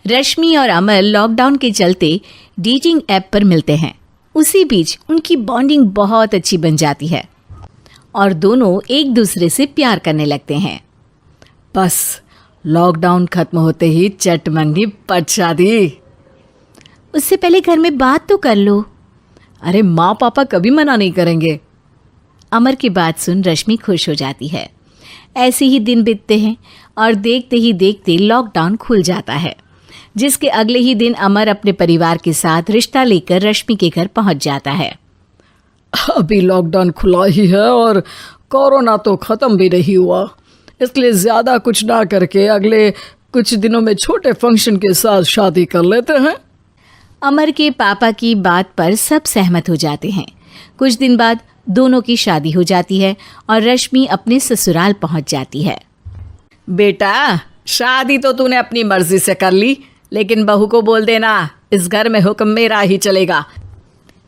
रश्मि और अमर लॉकडाउन के चलते डेटिंग ऐप पर मिलते हैं। उसी बीच उनकी बॉन्डिंग बहुत अच्छी बन जाती है और दोनों एक दूसरे से प्यार करने लगते हैं। बस लॉकडाउन खत्म होते ही चट मंगनी पट शादी। उससे पहले घर में बात तो कर लो। अरे माँ पापा कभी मना नहीं करेंगे। अमर की बात सुन रश्मि खुश हो जाती है। ऐसे ही दिन बीतते हैं और देखते ही देखते लॉकडाउन खुल जाता है, जिसके अगले ही दिन अमर अपने परिवार के साथ रिश्ता लेकर रश्मि के घर पहुंच जाता है। अभी लॉकडाउन खुला ही है और कोरोना तो ख़त्म भी नहीं हुआ, इसलिए ज़्यादा कुछ ना करके अगले कुछ दिनों में छोटे फंक्शन के साथ शादी कर लेते हैं। अमर के पापा की बात पर सब सहमत हो जाते हैं। कुछ दिन बाद दोनों की शादी हो जाती है और रश्मि अपने ससुराल पहुंच जाती है। बेटा, शादी तो तूने अपनी मर्जी से कर ली, लेकिन बहू को बोल देना इस घर में हुक्म मेरा ही चलेगा,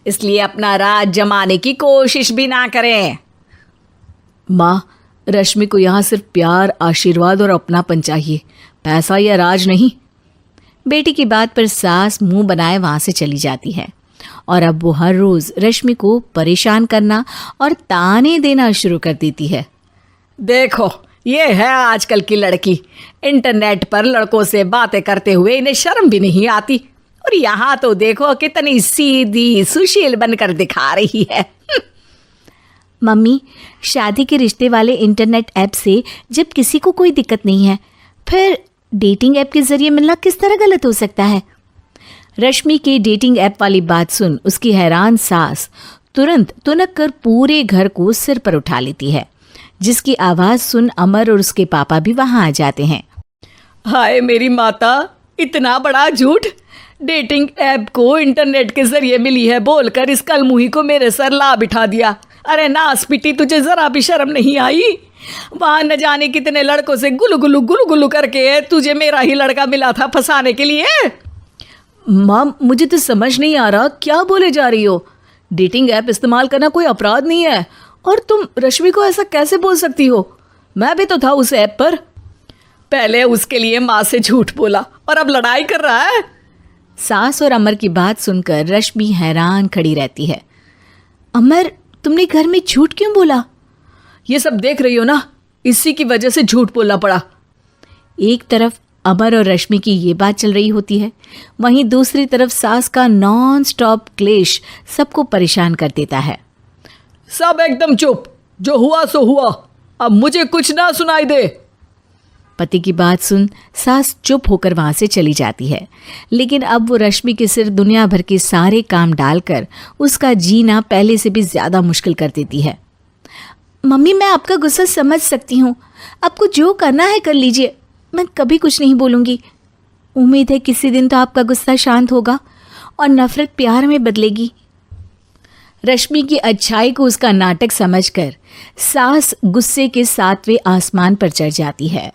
इसलिए अपना राज जमाने की कोशिश भी ना करें। माँ, रश्मि को यहाँ सिर्फ प्यार, आशीर्वाद और अपनापन चाहिए, पैसा या राज नहीं। बेटी की बात पर सास मुंह बनाए वहाँ से चली जाती है और अब वो हर रोज़ रश्मि को परेशान करना और ताने देना शुरू कर देती है। देखो, ये है आजकल की लड़की, इंटरनेट पर लड़कों से बातें करते हुए इन्हें शर्म भी नहीं आती, और यहाँ तो देखो कितनी सीधी सुशील बनकर दिखा रही है। मम्मी, शादी के रिश्ते वाले इंटरनेट ऐप से जब किसी को कोई दिक्कत नहीं है, फिर डेटिंग ऐप के जरिए मिलना किस तरह गलत हो सकता है? रश्मि के डेटिंग ऐप वाली बात सुन उसकी हैरान सास तुरंत तुनक कर पूरे घर को सिर पर उठा लेती है, जिसकी आवाज़ सुन अमर और उसके पापा भी वहाँ आ जाते हैं। हाय मेरी माता, इतना बड़ा झूठ! डेटिंग ऐप को इंटरनेट के जरिए मिली है बोलकर इस कलमुही को मेरे सर ला बिठा दिया। अरे नास पिटी, तुझे जरा भी शर्म नहीं आई? वहाँ न जाने कितने लड़कों से गुलू गुलू करके तुझे मेरा ही लड़का मिला था फंसाने के लिए। माँ, मुझे तो समझ नहीं आ रहा क्या बोले जा रही हो। डेटिंग ऐप इस्तेमाल करना कोई अपराध नहीं है, और तुम रश्मि को ऐसा कैसे बोल सकती हो? मैं भी तो था उस ऐप पर। पहले उसके लिए माँ से झूठ बोला और अब लड़ाई कर रहा है। सास और अमर की बात सुनकर रश्मि हैरान खड़ी रहती है। अमर, तुमने घर में झूठ क्यों बोला? ये सब देख रही हो ना, इसी की वजह से झूठ बोलना पड़ा। एक तरफ अमर और रश्मि की ये बात चल रही होती है, वहीं दूसरी तरफ सास का नॉन स्टॉप क्लेश सबको परेशान कर देता है। सब एकदम चुप, जो हुआ सो हुआ, अब मुझे कुछ ना सुनाई दे। पति की बात सुन सास चुप होकर वहां से चली जाती है, लेकिन अब वो रश्मि के सिर दुनिया भर के सारे काम डालकर उसका जीना पहले से भी ज्यादा मुश्किल कर देती है। मम्मी, मैं आपका गुस्सा समझ सकती हूँ, आपको जो करना है कर लीजिए, मैं कभी कुछ नहीं बोलूँगी। उम्मीद है किसी दिन तो आपका गुस्सा शांत होगा और नफरत प्यार में बदलेगी। रश्मि की अच्छाई को उसका नाटक समझकर सास गुस्से के 7वें आसमान पर चढ़ जाती है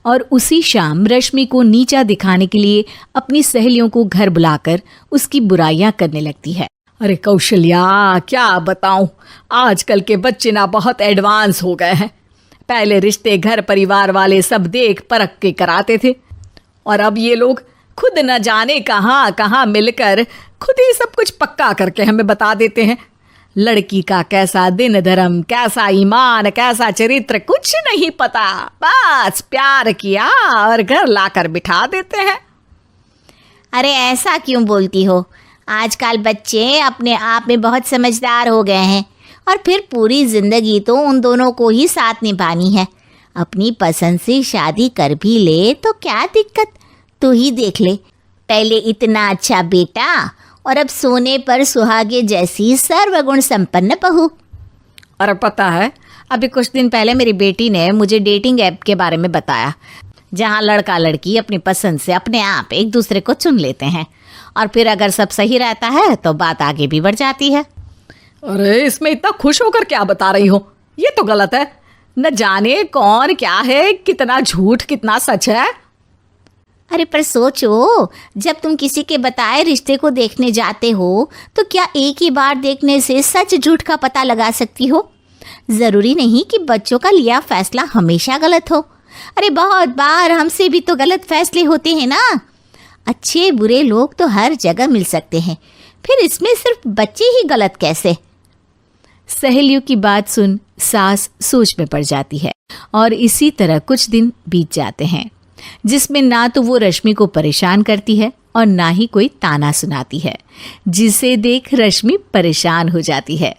और उसी शाम रश्मि को नीचा दिखाने के लिए अपनी सहेलियों को घर बुलाकर उसकी बुराइयां करने लगती है। अरे कौशल्या, क्या बताऊं, आजकल के बच्चे ना बहुत एडवांस हो गए हैं। पहले रिश्ते घर परिवार वाले सब देख परख के कराते थे, और अब ये लोग खुद न जाने कहाँ कहाँ मिलकर खुद ही सब कुछ पक्का करके हमें बता देते हैं। लड़की का कैसा दिन धर्म, कैसा ईमान, कैसा चरित्र कुछ नहीं पता, बस प्यार किया और घर लाकर बिठा देते हैं। अरे ऐसा क्यों बोलती हो? आजकल बच्चे अपने आप में बहुत समझदार हो गए हैं, और फिर पूरी जिंदगी तो उन दोनों को ही साथ निभानी है। अपनी पसंद से शादी कर भी ले तो क्या दिक्कत? तू ही देख ले, पहले इतना अच्छा बेटा और अब सोने पर सुहागे जैसी सर्वगुण संपन्न बहू। और पता है, अभी कुछ दिन पहले मेरी बेटी ने मुझे डेटिंग ऐप के बारे में बताया, जहाँ लड़का लड़की अपनी पसंद से अपने आप एक दूसरे को चुन लेते हैं, और फिर अगर सब सही रहता है तो बात आगे भी बढ़ जाती है। अरे इसमें इतना खुश होकर क्या बता रही हो? ये तो गलत है। न जाने कौन क्या है, कितना झूठ कितना सच है। अरे पर सोचो, जब तुम किसी के बताए रिश्ते को देखने जाते हो तो क्या एक ही बार देखने से सच झूठ का पता लगा सकती हो? ज़रूरी नहीं कि बच्चों का लिया फैसला हमेशा गलत हो। अरे बहुत बार हमसे भी तो गलत फैसले होते हैं ना। अच्छे बुरे लोग तो हर जगह मिल सकते हैं, फिर इसमें सिर्फ बच्चे ही गलत कैसे? सहेलियों की बात सुन सास सोच में पड़ जाती है और इसी तरह कुछ दिन बीत जाते हैं, जिसमें ना तो वो रश्मि को परेशान करती है और ना ही कोई ताना सुनाती है, जिसे देख रश्मि परेशान हो जाती है।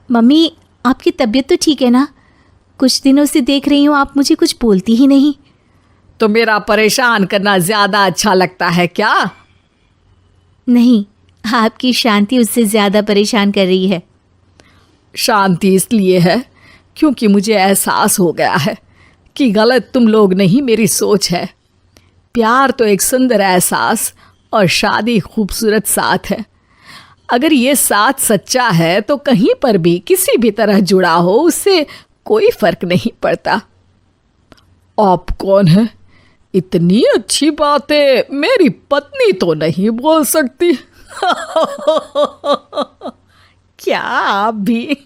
मम्मी, आपकी तबीयत तो ठीक है ना? कुछ दिनों से देख रही हूँ आप मुझे कुछ बोलती ही नहीं। तो मेरा परेशान करना ज्यादा अच्छा लगता है क्या? नहीं, आपकी शांति उससे ज्यादा परेशान कर रही है। शांति इसलिए है क्योंकि मुझे एहसास हो गया है कि गलत तुम लोग नहीं, मेरी सोच है। प्यार तो एक सुंदर एहसास और शादी खूबसूरत साथ है। अगर ये साथ सच्चा है तो कहीं पर भी किसी भी तरह जुड़ा हो उससे कोई फर्क नहीं पड़ता। आप कौन है? इतनी अच्छी बातें मेरी पत्नी तो नहीं बोल सकती। क्या आप भी?